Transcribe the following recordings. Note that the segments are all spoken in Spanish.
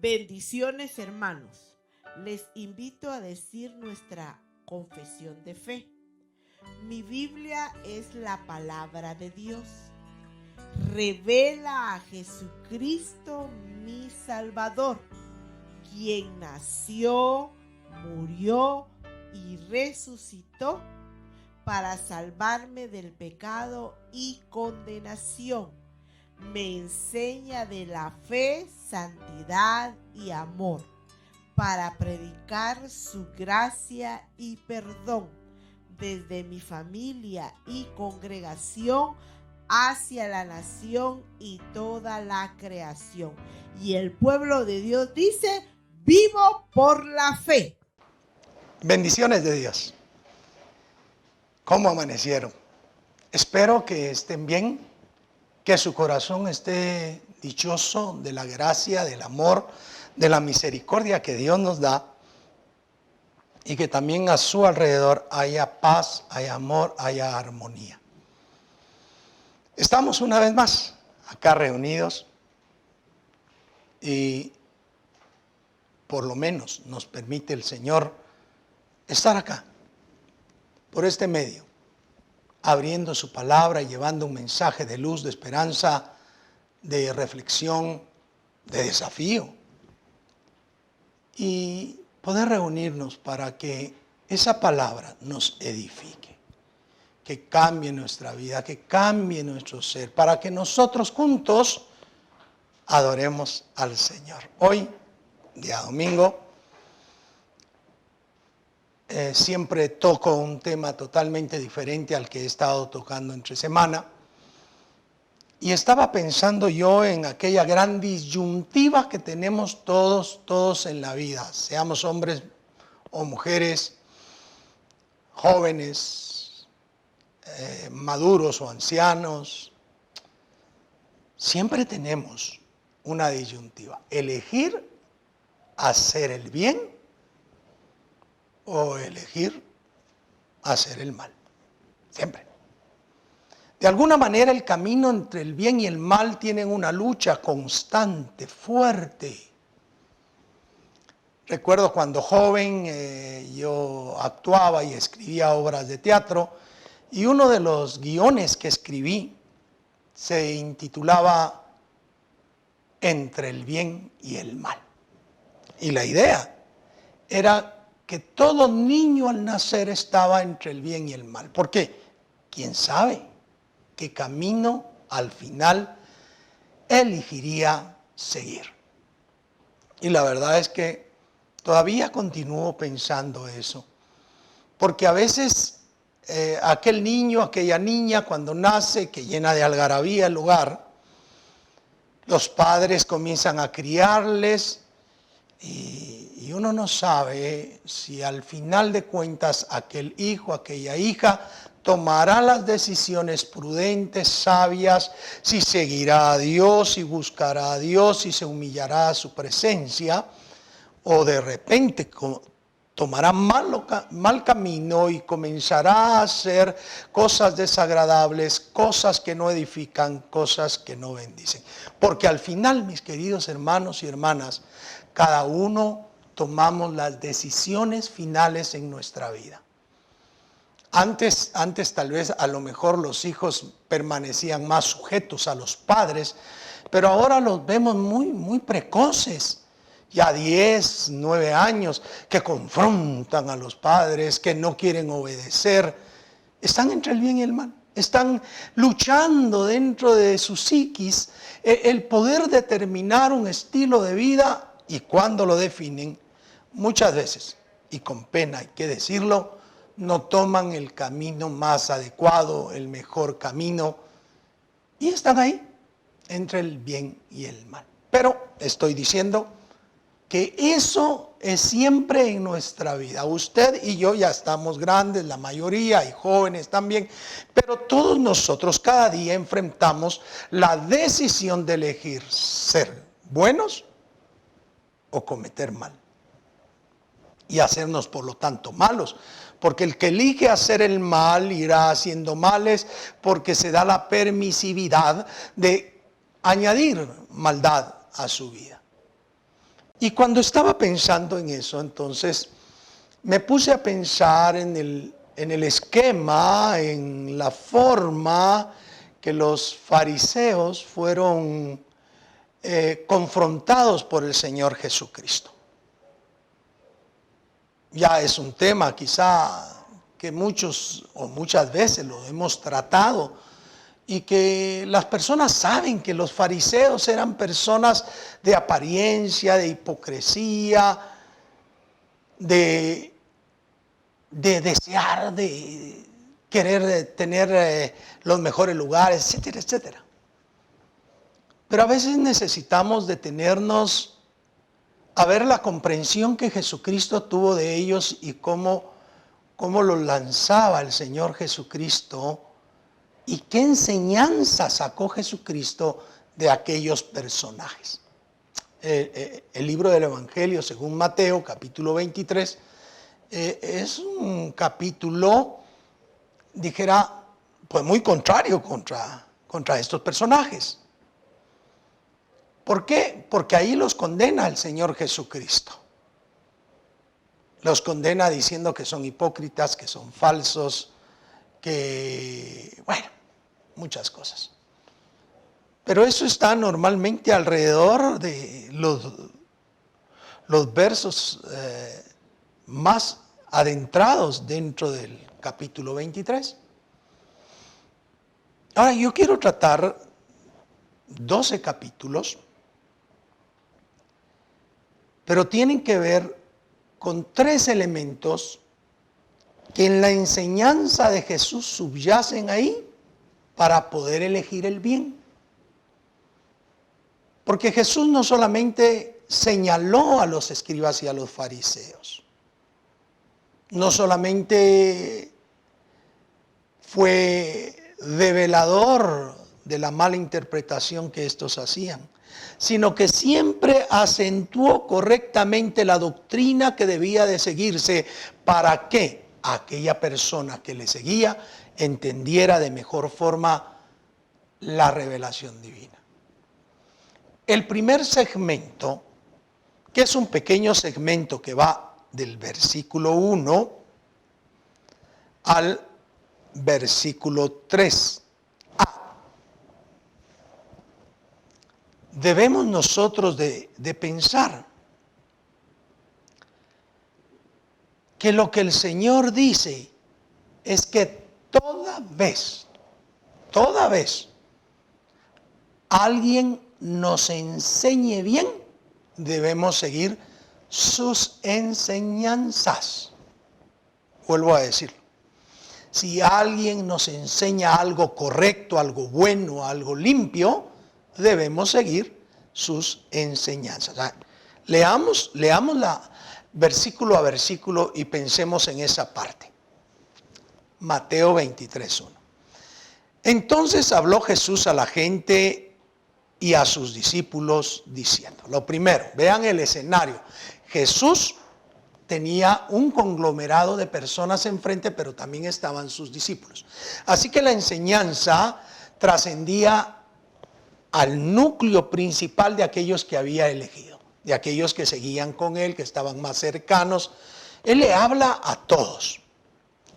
Bendiciones, hermanos. Les invito a decir nuestra confesión de fe. Mi Biblia es la palabra de Dios. Revela a Jesucristo, mi Salvador, quien nació, murió y resucitó para salvarme del pecado y condenación. Me enseña de la fe, santidad y amor para predicar su gracia y perdón desde mi familia y congregación hacia la nación y toda la creación. Y el pueblo de Dios dice: vivo por la fe. Bendiciones de Dios. ¿Cómo amanecieron? Espero que estén bien, que su corazón esté dichoso de la gracia, del amor, de la misericordia que Dios nos da, y que también a su alrededor haya paz, haya amor, haya armonía. Estamos una vez más acá reunidos y por lo menos nos permite el Señor estar acá, por este medio, abriendo su palabra y llevando un mensaje de luz, de esperanza, de reflexión, de desafío. Y poder reunirnos para que esa palabra nos edifique, que cambie nuestra vida, que cambie nuestro ser, para que nosotros juntos adoremos al Señor. Hoy, día domingo, siempre toco un tema totalmente diferente al que he estado tocando entre semana. Y estaba pensando yo en aquella gran disyuntiva que tenemos todos en la vida, seamos hombres o mujeres, jóvenes, maduros o ancianos. Siempre tenemos una disyuntiva: elegir hacer el bien o elegir hacer el mal. Siempre. De alguna manera el camino entre el bien y el mal tienen una lucha constante, fuerte. Recuerdo cuando joven yo actuaba y escribía obras de teatro, y uno de los guiones que escribí se intitulaba Entre el bien y el mal. Y la idea era que todo niño al nacer estaba entre el bien y el mal. ¿Por qué? ¿Quién sabe qué camino al final elegiría seguir? Y la verdad es que todavía continúo pensando eso, porque a veces aquel niño, aquella niña cuando nace, que llena de algarabía el hogar, los padres comienzan a criarles y uno no sabe si al final de cuentas aquel hijo, aquella hija tomará las decisiones prudentes, sabias, si seguirá a Dios, si buscará a Dios, si se humillará a su presencia, o de repente tomará mal camino y comenzará a hacer cosas desagradables, cosas que no edifican, cosas que no bendicen. Porque al final, mis queridos hermanos y hermanas, cada uno tomamos las decisiones finales en nuestra vida. Antes tal vez a lo mejor los hijos permanecían más sujetos a los padres, pero ahora los vemos muy precoces, ya 10, 9 años, que confrontan a los padres, que no quieren obedecer. Están entre el bien y el mal, están luchando dentro de su psiquis el poder determinar un estilo de vida, y cuando lo definen, muchas veces, y con pena hay que decirlo, no toman el camino más adecuado, el mejor camino, y están ahí, entre el bien y el mal. Pero estoy diciendo que eso es siempre en nuestra vida. Usted y yo ya estamos grandes, la mayoría, y jóvenes también, pero todos nosotros cada día enfrentamos la decisión de elegir ser buenos o cometer mal, y hacernos por lo tanto malos. Porque el que elige hacer el mal irá haciendo males, porque se da la permisividad de añadir maldad a su vida. Y cuando estaba pensando en eso, entonces me puse a pensar en el esquema, en la forma que los fariseos fueron confrontados por el Señor Jesucristo. Ya es un tema quizá que muchos o muchas veces lo hemos tratado y que las personas saben que los fariseos eran personas de apariencia, de hipocresía, de desear, de querer tener los mejores lugares, etcétera, etcétera. Pero a veces necesitamos detenernos a ver la comprensión que Jesucristo tuvo de ellos y cómo los lanzaba el Señor Jesucristo y qué enseñanza sacó Jesucristo de aquellos personajes. El libro del Evangelio según Mateo, capítulo 23, es un capítulo, dijera, pues muy contrario contra estos personajes. ¿Por qué? Porque ahí los condena el Señor Jesucristo. Los condena diciendo que son hipócritas, que son falsos, que, bueno, muchas cosas. Pero eso está normalmente alrededor de los versos más adentrados dentro del capítulo 23. Ahora, yo quiero tratar 12 capítulos, pero tienen que ver con 3 elementos que en la enseñanza de Jesús subyacen ahí para poder elegir el bien. Porque Jesús no solamente señaló a los escribas y a los fariseos, no solamente fue develador de la mala interpretación que estos hacían, sino que siempre acentuó correctamente la doctrina que debía de seguirse para que aquella persona que le seguía entendiera de mejor forma la revelación divina. El primer segmento, que es un pequeño segmento que va del versículo 1 al versículo 3a. Debemos nosotros de pensar que lo que el Señor dice es que toda vez alguien nos enseñe bien, debemos seguir sus enseñanzas. Vuelvo a decirlo. Si alguien nos enseña algo correcto, algo bueno, algo limpio, debemos seguir sus enseñanzas. Leamos la versículo a versículo y pensemos en esa parte. Mateo 23:1. Entonces habló Jesús a la gente y a sus discípulos diciendo, lo primero, vean el escenario. Jesús tenía un conglomerado de personas enfrente, pero también estaban sus discípulos. Así que la enseñanza trascendía al núcleo principal de aquellos que había elegido, de aquellos que seguían con él, que estaban más cercanos. Él le habla a todos.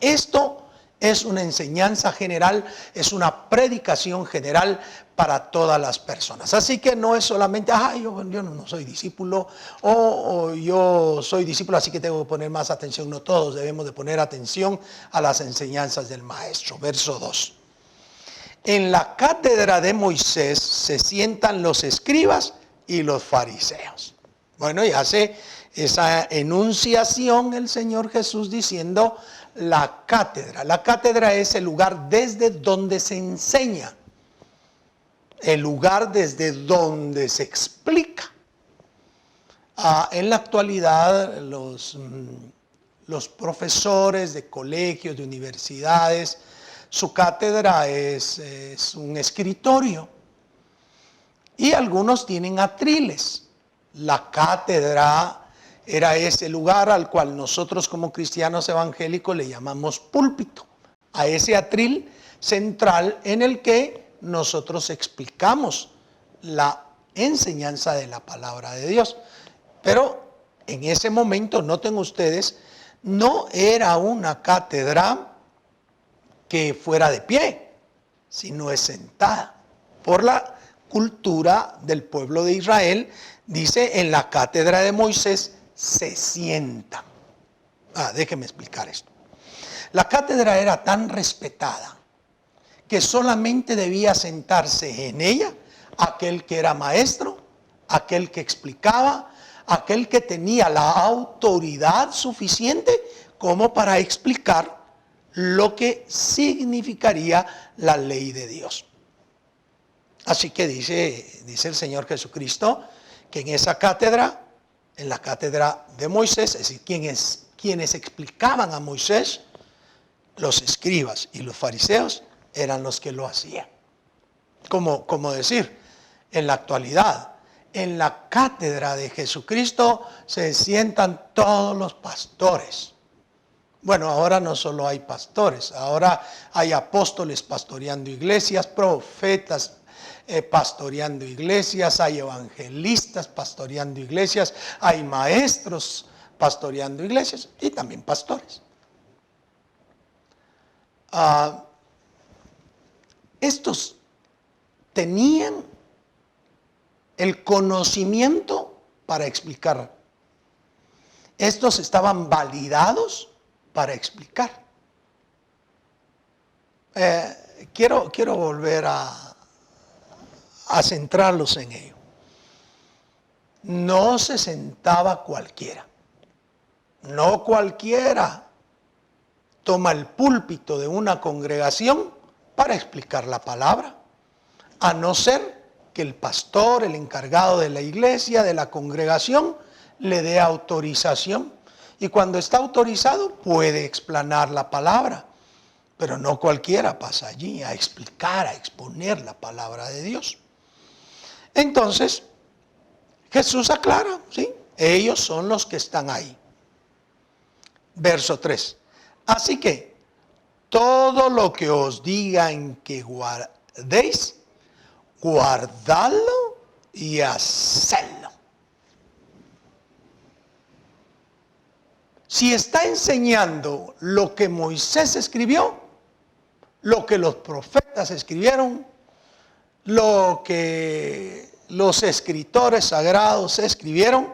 Esto es una enseñanza general, es una predicación general para todas las personas. Así que no es solamente, yo no soy discípulo, o yo soy discípulo, así que tengo que poner más atención. No, todos debemos de poner atención a las enseñanzas del Maestro. Verso 2. En la cátedra de Moisés se sientan los escribas y los fariseos. Bueno, y hace esa enunciación el Señor Jesús diciendo la cátedra. La cátedra es el lugar desde donde se enseña, el lugar desde donde se explica. En la actualidad los profesores de colegios, de universidades, su cátedra es un escritorio y algunos tienen atriles. La cátedra era ese lugar al cual nosotros como cristianos evangélicos le llamamos púlpito, a ese atril central en el que nosotros explicamos la enseñanza de la palabra de Dios. Pero en ese momento, noten ustedes, no era una cátedra que fuera de pie, sino es sentada. Por la cultura del pueblo de Israel, dice, en la cátedra de Moisés se sientan. Déjenme explicar esto. La cátedra era tan respetada que solamente debía sentarse en ella aquel que era maestro, aquel que explicaba, aquel que tenía la autoridad suficiente como para explicar lo que significaría la ley de Dios. Así que dice el Señor Jesucristo que en esa cátedra, en la cátedra de Moisés, es decir, quienes explicaban a Moisés, los escribas y los fariseos eran los que lo hacían. Como decir, en la actualidad, en la cátedra de Jesucristo se sientan todos los pastores. Bueno, ahora no solo hay pastores, ahora hay apóstoles pastoreando iglesias, profetas pastoreando iglesias, hay evangelistas pastoreando iglesias, hay maestros pastoreando iglesias y también pastores. Estos tenían el conocimiento para explicar. Estos estaban validados para explicar. Quiero volver a centrarlos en ello. No se sentaba cualquiera. No cualquiera toma el púlpito de una congregación para explicar la palabra, a no ser que el pastor, el encargado de la iglesia, de la congregación, le dé autorización. Y cuando está autorizado puede explanar la palabra. Pero no cualquiera pasa allí a explicar, a exponer la palabra de Dios. Entonces, Jesús aclara, ¿sí? Ellos son los que están ahí. Verso 3. Así que todo lo que os digan que guardéis, guardadlo y hacedlo. Si está enseñando lo que Moisés escribió, lo que los profetas escribieron, lo que los escritores sagrados escribieron,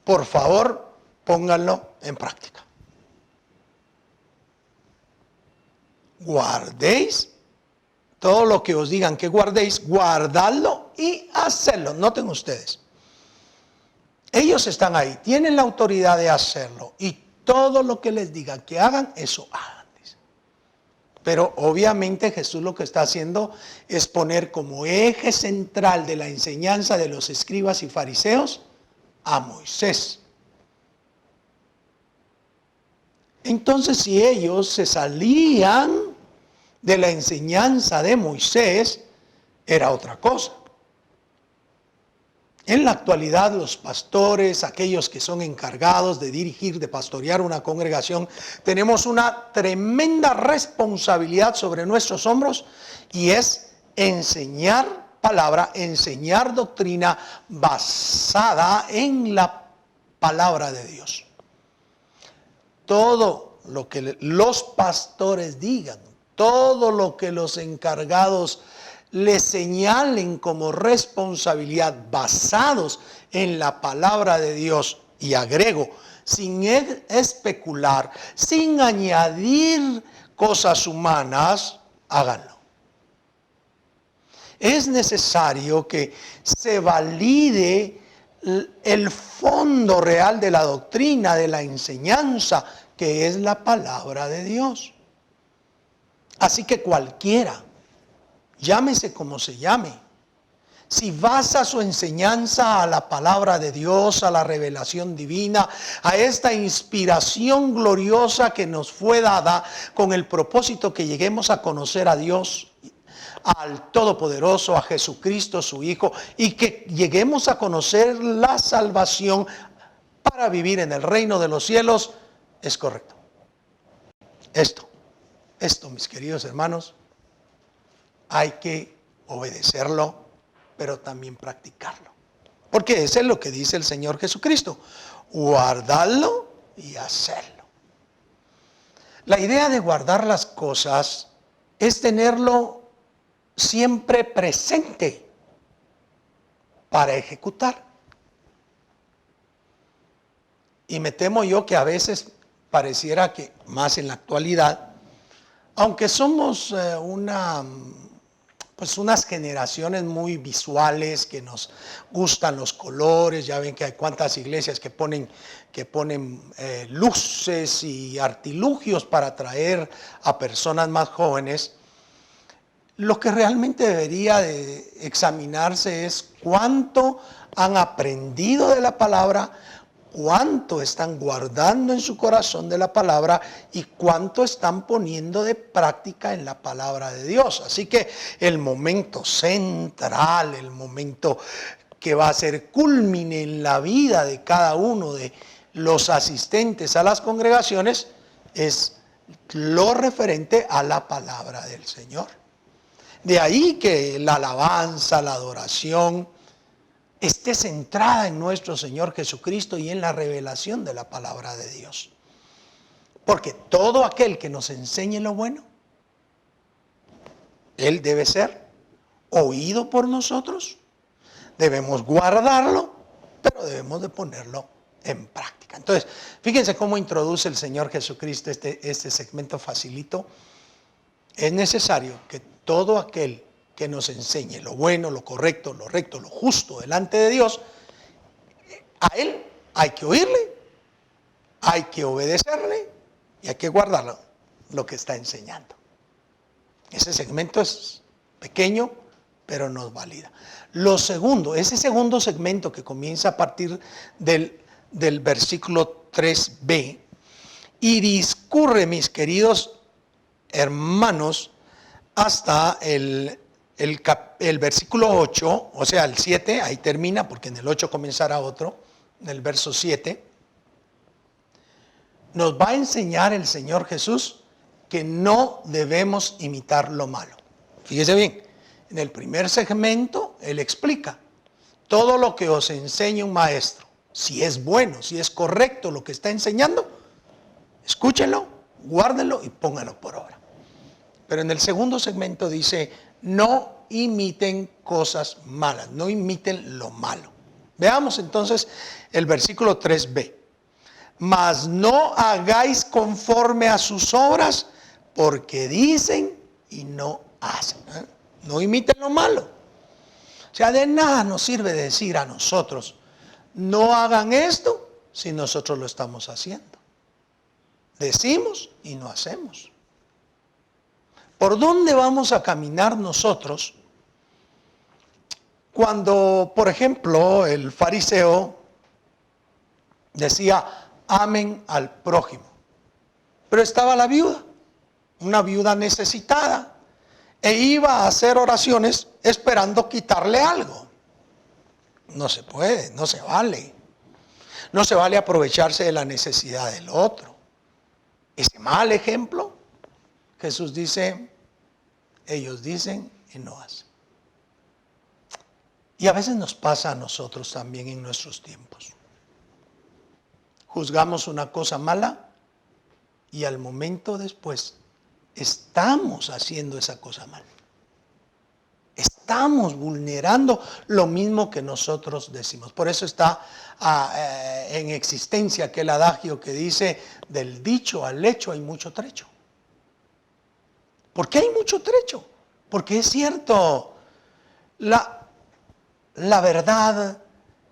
por favor, pónganlo en práctica. Guardéis todo lo que os digan que guardéis, guardadlo y hacedlo. Noten ustedes. Ellos están ahí, tienen la autoridad de hacerlo y todo lo que les digan que hagan, eso hagan. Pero obviamente Jesús lo que está haciendo es poner como eje central de la enseñanza de los escribas y fariseos a Moisés. Entonces, si ellos se salían de la enseñanza de Moisés, era otra cosa. En la actualidad, los pastores, aquellos que son encargados de dirigir, de pastorear una congregación, tenemos una tremenda responsabilidad sobre nuestros hombros y es enseñar palabra, enseñar doctrina basada en la palabra de Dios. Todo lo que los pastores digan, todo lo que los encargados le señalen como responsabilidad basados en la palabra de Dios, y agrego, sin especular, sin añadir cosas humanas, háganlo. Es necesario que se valide el fondo real de la doctrina, de la enseñanza, que es la palabra de Dios. Así que cualquiera, llámese como se llame, si basa su enseñanza a la palabra de Dios, a la revelación divina, a esta inspiración gloriosa que nos fue dada con el propósito que lleguemos a conocer a Dios, al Todopoderoso, a Jesucristo su Hijo, y que lleguemos a conocer la salvación para vivir en el reino de los cielos, es correcto. Esto, mis queridos hermanos, hay que obedecerlo, pero también practicarlo. Porque eso es lo que dice el Señor Jesucristo. Guardadlo y hacerlo. La idea de guardar las cosas es tenerlo siempre presente para ejecutar. Y me temo yo que a veces pareciera que más en la actualidad, aunque somos unas generaciones muy visuales, que nos gustan los colores, ya ven que hay cuantas iglesias que ponen luces y artilugios para atraer a personas más jóvenes. Lo que realmente debería de examinarse es cuánto han aprendido de la palabra, cuánto están guardando en su corazón de la palabra y cuánto están poniendo de práctica en la palabra de Dios. Así que el momento central, el momento que va a ser culmine en la vida de cada uno de los asistentes a las congregaciones, es lo referente a la palabra del Señor. De ahí que la alabanza, la adoración esté centrada en nuestro Señor Jesucristo y en la revelación de la palabra de Dios. Porque todo aquel que nos enseñe lo bueno, Él debe ser oído por nosotros, debemos guardarlo, pero debemos de ponerlo en práctica. Entonces, fíjense cómo introduce el Señor Jesucristo este segmento facilito. Es necesario que todo aquel que nos enseñe lo bueno, lo correcto, lo recto, lo justo delante de Dios, a Él hay que oírle, hay que obedecerle y hay que guardarlo, lo que está enseñando. Ese segmento es pequeño, pero nos valida. Lo segundo, ese segundo segmento que comienza a partir del versículo 3b y discurre, mis queridos hermanos, hasta el versículo 8, o sea, el 7, ahí termina, porque en el 8 comenzará otro, en el verso 7, nos va a enseñar el Señor Jesús que no debemos imitar lo malo. Fíjese bien, en el primer segmento Él explica, todo lo que os enseñe un maestro, si es bueno, si es correcto lo que está enseñando, escúchenlo, guárdenlo y pónganlo por obra. Pero en el segundo segmento dice, no imiten cosas malas, no imiten lo malo. Veamos entonces el versículo 3b. Mas no hagáis conforme a sus obras, porque dicen y no hacen. No imiten lo malo. O sea, de nada nos sirve decir a nosotros, no hagan esto si nosotros lo estamos haciendo. Decimos y no hacemos. ¿Por dónde vamos a caminar nosotros cuando, por ejemplo, el fariseo decía, amen al prójimo? Pero estaba la viuda, una viuda necesitada, e iba a hacer oraciones esperando quitarle algo. No se puede, no se vale. No se vale aprovecharse de la necesidad del otro. Ese mal ejemplo, Jesús dice, ellos dicen y no hacen. Y a veces nos pasa a nosotros también en nuestros tiempos. Juzgamos una cosa mala y al momento después estamos haciendo esa cosa mal. Estamos vulnerando lo mismo que nosotros decimos. Por eso está en existencia aquel adagio que dice, del dicho al hecho hay mucho trecho. ¿Por qué hay mucho trecho? Porque es cierto, la verdad,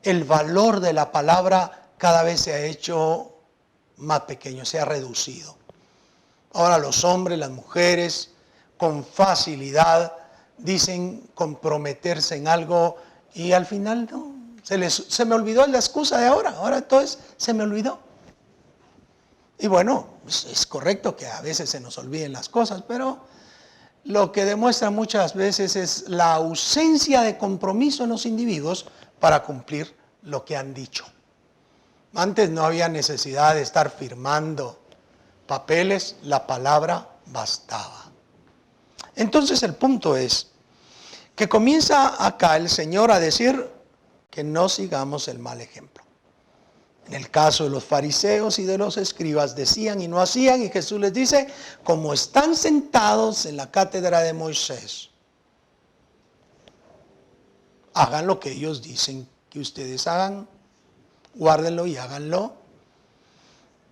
el valor de la palabra cada vez se ha hecho más pequeño, se ha reducido. Ahora los hombres, las mujeres, con facilidad dicen comprometerse en algo y al final no, se me olvidó la excusa de ahora entonces se me olvidó. Y bueno, es correcto que a veces se nos olviden las cosas, pero lo que demuestra muchas veces es la ausencia de compromiso en los individuos para cumplir lo que han dicho. Antes no había necesidad de estar firmando papeles, la palabra bastaba. Entonces el punto es que comienza acá el Señor a decir, que no sigamos el mal ejemplo. En el caso de los fariseos y de los escribas, decían y no hacían, y Jesús les dice, como están sentados en la cátedra de Moisés, hagan lo que ellos dicen que ustedes hagan, guárdenlo y háganlo,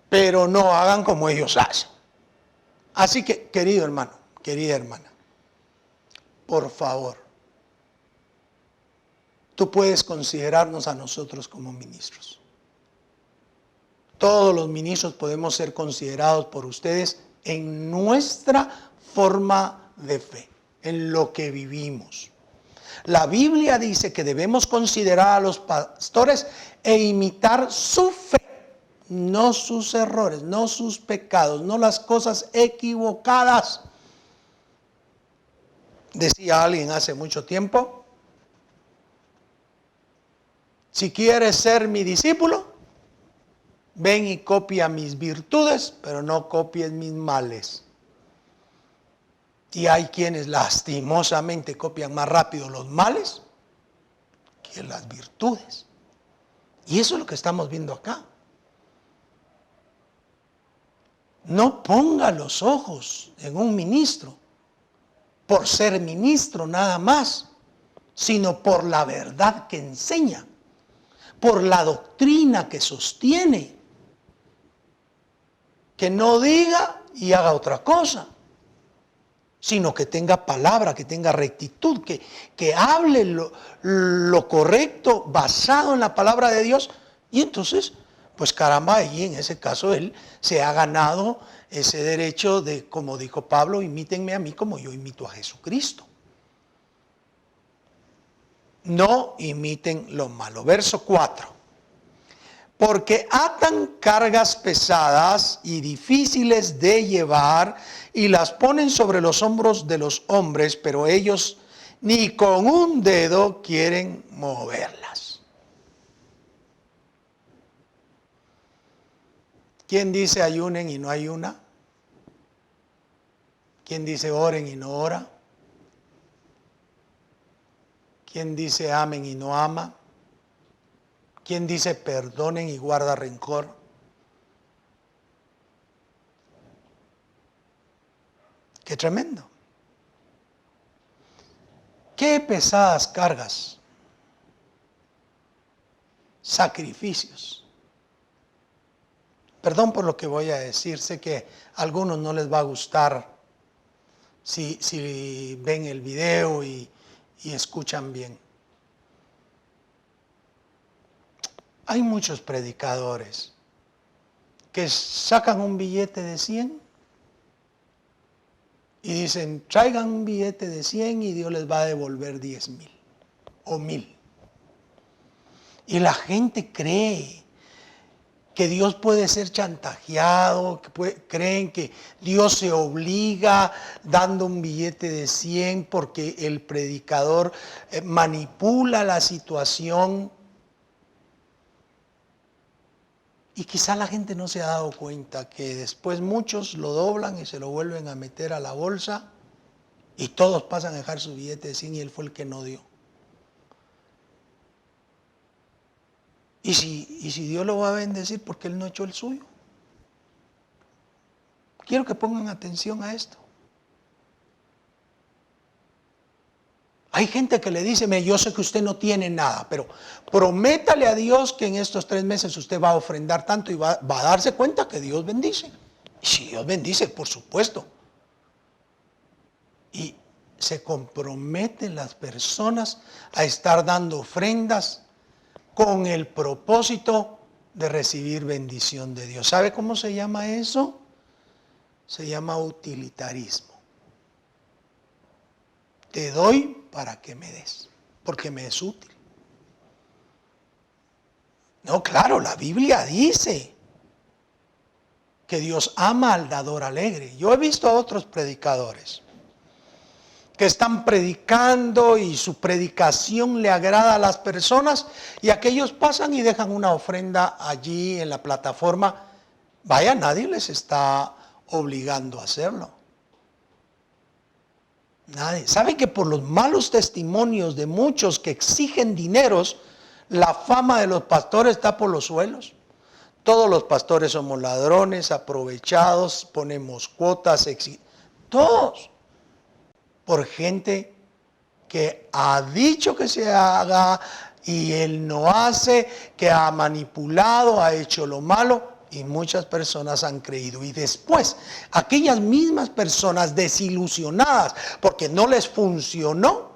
pero no hagan como ellos hacen. Así que, querido hermano, querida hermana, por favor, tú puedes considerarnos a nosotros como ministros. Todos los ministros podemos ser considerados por ustedes en nuestra forma de fe, en lo que vivimos. La Biblia dice que debemos considerar a los pastores e imitar su fe, no sus errores, no sus pecados, no las cosas equivocadas. Decía alguien hace mucho tiempo, si quieres ser mi discípulo, ven y copia mis virtudes, pero no copies mis males. Y hay quienes lastimosamente copian más rápido los males que las virtudes. Y eso es lo que estamos viendo acá. No ponga los ojos en un ministro por ser ministro nada más, sino por la verdad que enseña, por la doctrina que sostiene. Que no diga y haga otra cosa, sino que tenga palabra, que tenga rectitud, que hable lo correcto basado en la palabra de Dios. Y entonces, pues caramba, ahí en ese caso él se ha ganado ese derecho de, como dijo Pablo, imítenme a mí como yo imito a Jesucristo. No imiten lo malo. Verso 4. Porque atan cargas pesadas y difíciles de llevar y las ponen sobre los hombros de los hombres, pero ellos ni con un dedo quieren moverlas. ¿Quién dice ayunen y no ayuna? ¿Quién dice oren y no ora? ¿Quién dice amen y no ama? ¿Quién dice perdonen y guarda rencor? ¡Qué tremendo! ¡Qué pesadas cargas! Sacrificios. Perdón por lo que voy a decir, sé que a algunos no les va a gustar si ven el video y escuchan bien. Hay muchos predicadores que sacan un billete de 100 y dicen, traigan un billete de 100 y Dios les va a devolver 10,000 o 1,000. Y la gente cree que Dios puede ser chantajeado, creen que Dios se obliga dando un billete de 100 porque el predicador manipula la situación. Y quizá la gente no se ha dado cuenta que después muchos lo doblan y se lo vuelven a meter a la bolsa y todos pasan a dejar su billete de 100 y él fue el que no dio. Y si Dios lo va a bendecir, ¿por qué él no echó el suyo? Quiero que pongan atención a esto. Hay gente que le dice, yo sé que usted no tiene nada, pero prométale a Dios que en estos 3 meses usted va a ofrendar tanto y va a darse cuenta que Dios bendice. Y si Dios bendice, por supuesto. Y se comprometen las personas a estar dando ofrendas con el propósito de recibir bendición de Dios. ¿Sabe cómo se llama eso? Se llama utilitarismo. Te doy para que me des, porque me es útil. No, claro, la Biblia dice que Dios ama al dador alegre. Yo he visto a otros predicadores que están predicando y su predicación le agrada a las personas y aquellos pasan y dejan una ofrenda allí en la plataforma. Vaya, nadie les está obligando a hacerlo. Nadie. ¿Sabe que por los malos testimonios de muchos que exigen dineros, La fama de los pastores está por los suelos. Todos los pastores somos ladrones, aprovechados, ponemos cuotas, todos por gente que ha dicho que se haga y él no hace, que ha manipulado, ha hecho lo malo y muchas personas han creído. Y después, aquellas mismas personas desilusionadas porque no les funcionó,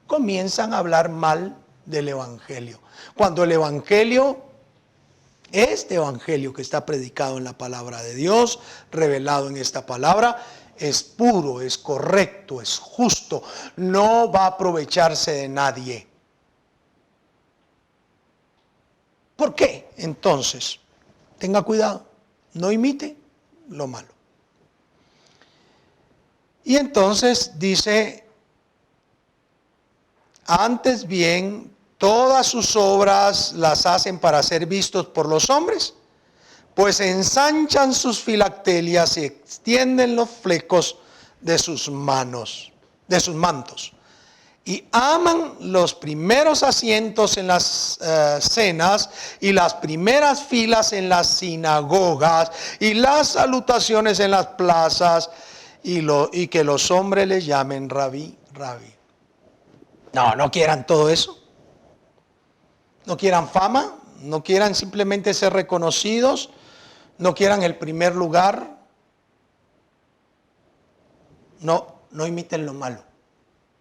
comienzan a hablar mal del evangelio. Cuando el evangelio, este evangelio que está predicado en la palabra de Dios, revelado en esta palabra, es puro, es correcto, es justo, no va a aprovecharse de nadie. ¿Por qué? Entonces, tenga cuidado, no imite lo malo. Y entonces dice, antes bien, todas sus obras las hacen para ser vistos por los hombres, pues ensanchan sus filactelias y extienden los flecos de sus manos, de sus mantos. Y aman los primeros asientos en las cenas y las primeras filas en las sinagogas y las salutaciones en las plazas y que los hombres les llamen rabí, rabí. No quieran todo eso. No quieran fama, no quieran simplemente ser reconocidos, no quieran el primer lugar. No imiten lo malo.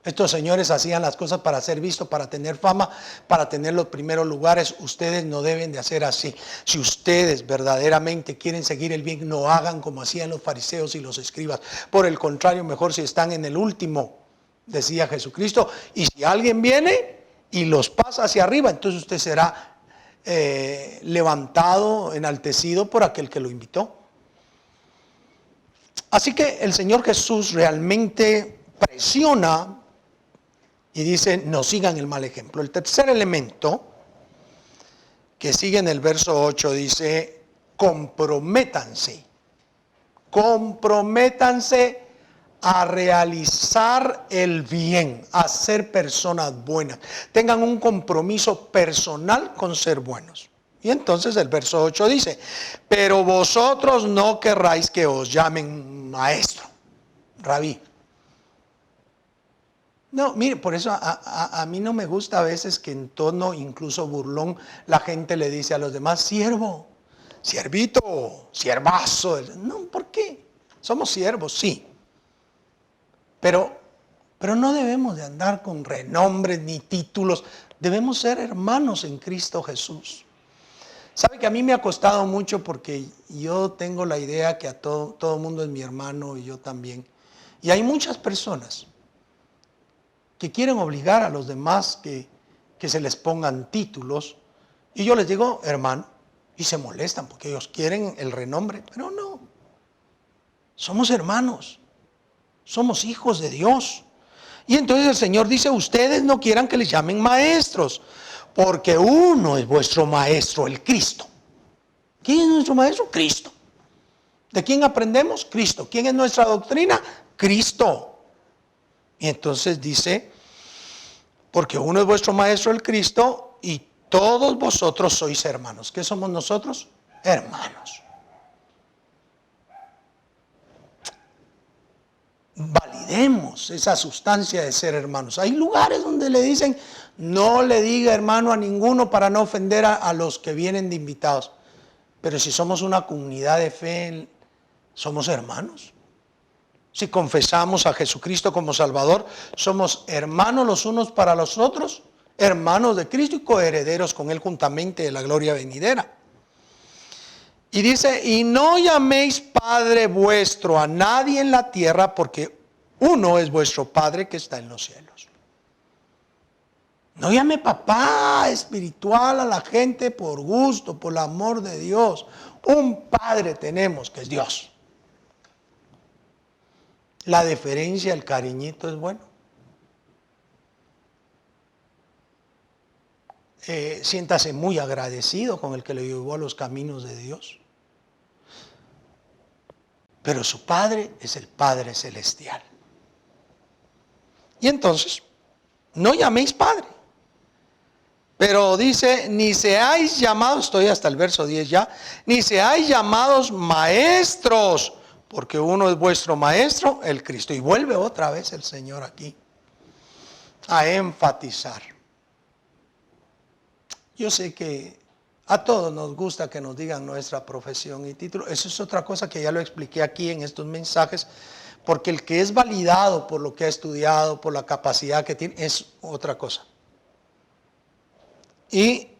Estos señores hacían las cosas para ser vistos, para tener fama, para tener los primeros lugares. Ustedes no deben de hacer así. Si ustedes verdaderamente quieren seguir el bien, no hagan como hacían los fariseos y los escribas. Por el contrario, mejor si están en el último, decía Jesucristo. Y si alguien viene y los pasa hacia arriba, entonces usted será levantado, enaltecido por aquel que lo invitó. Así que el Señor Jesús realmente presiona y dice, no sigan el mal ejemplo. El tercer elemento que sigue en el verso 8 dice, comprométanse a realizar el bien, a ser personas buenas. Tengan un compromiso personal con ser buenos. Y entonces el verso 8 dice, pero vosotros no querráis que os llamen maestro, rabí. No, mire, por eso a mí no me gusta a veces que en tono incluso burlón la gente le dice a los demás, siervo, siervito, siervazo. No, ¿por qué? Somos siervos, sí. Pero no debemos de andar con renombres ni títulos. Debemos ser hermanos en Cristo Jesús. Sabe que a mí me ha costado mucho porque yo tengo la idea que a todo mundo es mi hermano y yo también. Y hay muchas personas que quieren obligar a los demás que se les pongan títulos. Y yo les digo, hermano, y se molestan porque ellos quieren el renombre. Pero no, somos hermanos, somos hijos de Dios. Y entonces el Señor dice, ustedes no quieran que les llamen maestros, porque uno es vuestro maestro, el Cristo. ¿Quién es nuestro maestro? Cristo. ¿De quién aprendemos? Cristo. ¿Quién es nuestra doctrina? Cristo. Y entonces dice, porque uno es vuestro maestro el Cristo y todos vosotros sois hermanos. ¿Qué somos nosotros? Hermanos. Validemos esa sustancia de ser hermanos. Hay lugares donde le dicen, no le diga hermano a ninguno para no ofender a los que vienen de invitados. Pero si somos una comunidad de fe, somos hermanos. Si confesamos a Jesucristo como Salvador, somos hermanos los unos para los otros, hermanos de Cristo y coherederos con Él juntamente de la gloria venidera. Y dice, y no llaméis Padre vuestro a nadie en la tierra, porque uno es vuestro Padre que está en los cielos. No llame papá espiritual a la gente por gusto, por el amor de Dios. Un Padre tenemos que es Dios. La deferencia, el cariñito es bueno. Siéntase muy agradecido con el que le llevó a los caminos de Dios. Pero su Padre es el Padre celestial. Y entonces, no llaméis Padre. Pero dice, ni seáis llamados, estoy hasta el verso 10 ya, ni seáis llamados maestros, porque uno es vuestro maestro, el Cristo. Y vuelve otra vez el Señor aquí a enfatizar. Yo sé que a todos nos gusta que nos digan nuestra profesión y título. Eso es otra cosa que ya lo expliqué aquí en estos mensajes, porque el que es validado por lo que ha estudiado, por la capacidad que tiene, es otra cosa. Y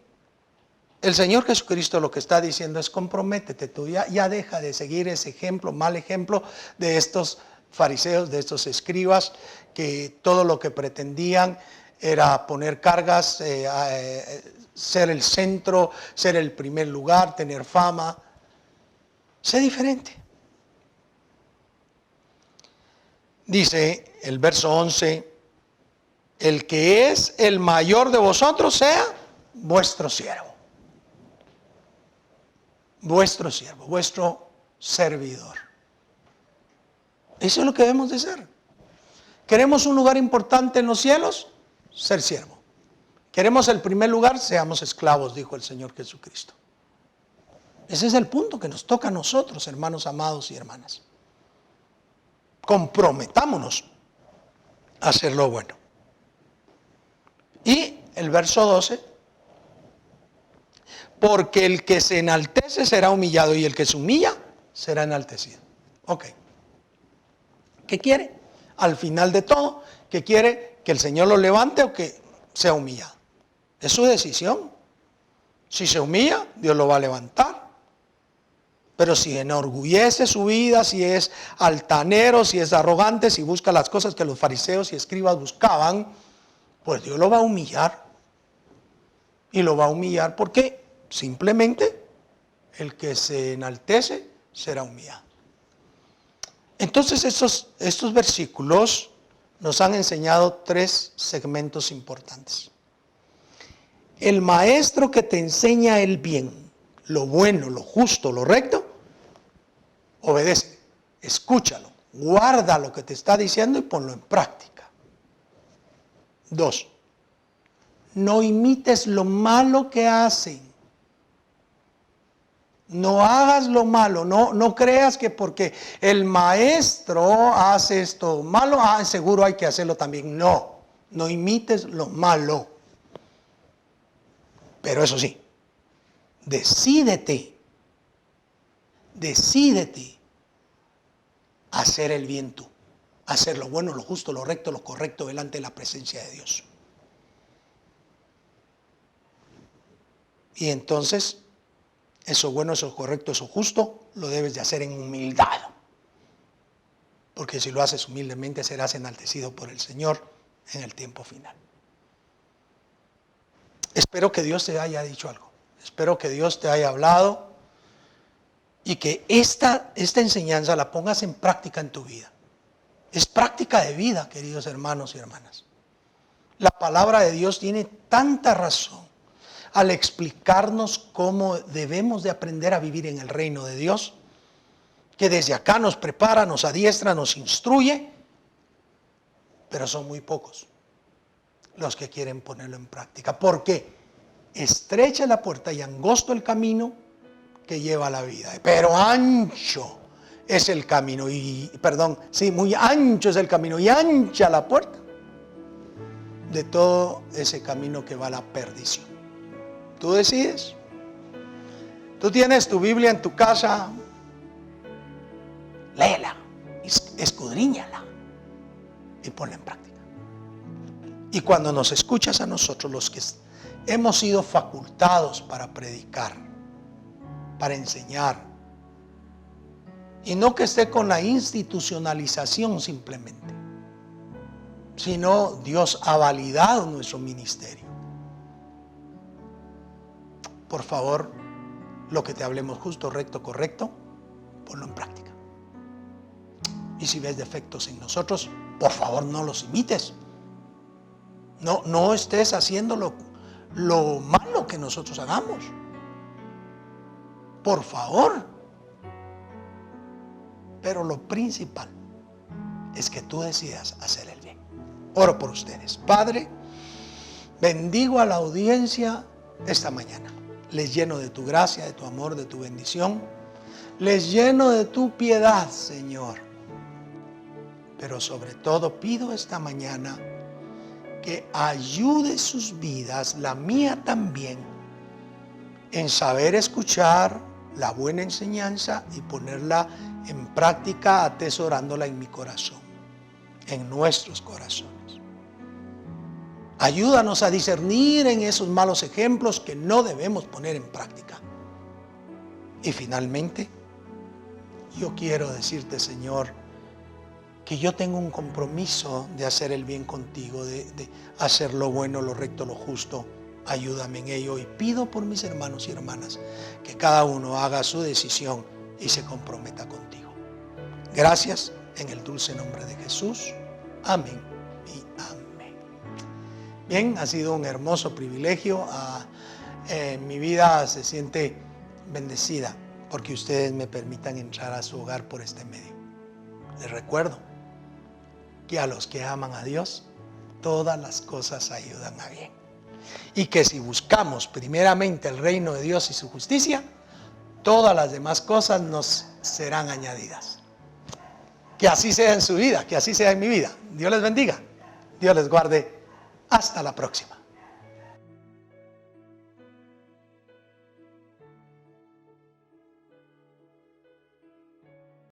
el Señor Jesucristo lo que está diciendo es: comprométete tú, ya deja de seguir ese ejemplo, mal ejemplo de estos fariseos, de estos escribas, que todo lo que pretendían era poner cargas, ser el centro, ser el primer lugar, tener fama. Sé diferente. Dice el verso 11: el que es el mayor de vosotros sea vuestro siervo. Vuestro siervo, vuestro servidor. Eso es lo que debemos de ser. ¿Queremos un lugar importante en los cielos? Ser siervo. ¿Queremos el primer lugar? Seamos esclavos, dijo el Señor Jesucristo. Ese es el punto que nos toca a nosotros, hermanos amados y hermanas. Comprometámonos a hacer lo bueno. Y el verso 12: porque el que se enaltece será humillado y el que se humilla será enaltecido. Ok. ¿Qué quiere? Al final de todo, ¿qué quiere? ¿Que el Señor lo levante o que sea humillado? Es su decisión. Si se humilla, Dios lo va a levantar. Pero si enorgullece su vida, si es altanero, si es arrogante, si busca las cosas que los fariseos y escribas buscaban, pues Dios lo va a humillar. Y lo va a humillar porque simplemente el que se enaltece será humillado. Entonces estos versículos nos han enseñado tres segmentos importantes. El maestro que te enseña el bien, lo bueno, lo justo, lo recto, obedece, escúchalo, guarda lo que te está diciendo y ponlo en práctica. 2. No imites lo malo que hacen. No hagas lo malo, no creas que porque el maestro hace esto malo, seguro hay que hacerlo también. No imites lo malo. Pero eso sí, decídete a hacer el bien tú, a hacer lo bueno, lo justo, lo recto, lo correcto delante de la presencia de Dios. Y entonces, eso bueno, eso correcto, eso justo, lo debes de hacer en humildad. Porque si lo haces humildemente, serás enaltecido por el Señor en el tiempo final. Espero que Dios te haya dicho algo. Espero que Dios te haya hablado y que esta enseñanza la pongas en práctica en tu vida. Es práctica de vida, queridos hermanos y hermanas. La palabra de Dios tiene tanta razón al explicarnos cómo debemos de aprender a vivir en el reino de Dios, que desde acá nos prepara, nos adiestra, nos instruye, pero son muy pocos los que quieren ponerlo en práctica. ¿Por qué? Estrecha la puerta y angosto el camino que lleva a la vida, pero ancho es el camino, muy ancho es el camino y ancha la puerta de todo ese camino que va a la perdición. Tú decides. Tú tienes tu Biblia en tu casa, léela, escudriñala y ponla en práctica. Y cuando nos escuchas a nosotros, los que hemos sido facultados para predicar, para enseñar, y no que esté con la institucionalización simplemente, sino Dios ha validado nuestro ministerio. Por favor, lo que te hablemos justo, recto, correcto, ponlo en práctica. Y si ves defectos en nosotros, por favor no los imites. No estés haciendo lo malo que nosotros hagamos. Por favor. Pero lo principal es que tú decidas hacer el bien. Oro por ustedes. Padre, Bendigo a la audiencia esta mañana. Les lleno de tu gracia, de tu amor, de tu bendición. Les lleno de tu piedad, Señor. Pero sobre todo pido esta mañana que ayude sus vidas, la mía también, en saber escuchar la buena enseñanza y ponerla en práctica, atesorándola en mi corazón, en nuestros corazones. Ayúdanos a discernir en esos malos ejemplos que no debemos poner en práctica. Y finalmente, yo quiero decirte, Señor, que yo tengo un compromiso de hacer el bien contigo, de hacer lo bueno, lo recto, lo justo. Ayúdame en ello y pido por mis hermanos y hermanas que cada uno haga su decisión y se comprometa contigo. Gracias en el dulce nombre de Jesús. Amén y amén. Bien, ha sido un hermoso privilegio. Mi vida se siente bendecida porque ustedes me permitan entrar a su hogar por este medio. Les recuerdo que a los que aman a Dios, todas las cosas ayudan a bien. Y que si buscamos primeramente el reino de Dios y su justicia, todas las demás cosas nos serán añadidas. Que así sea en su vida, que así sea en mi vida. Dios les bendiga. Dios les guarde. Hasta la próxima.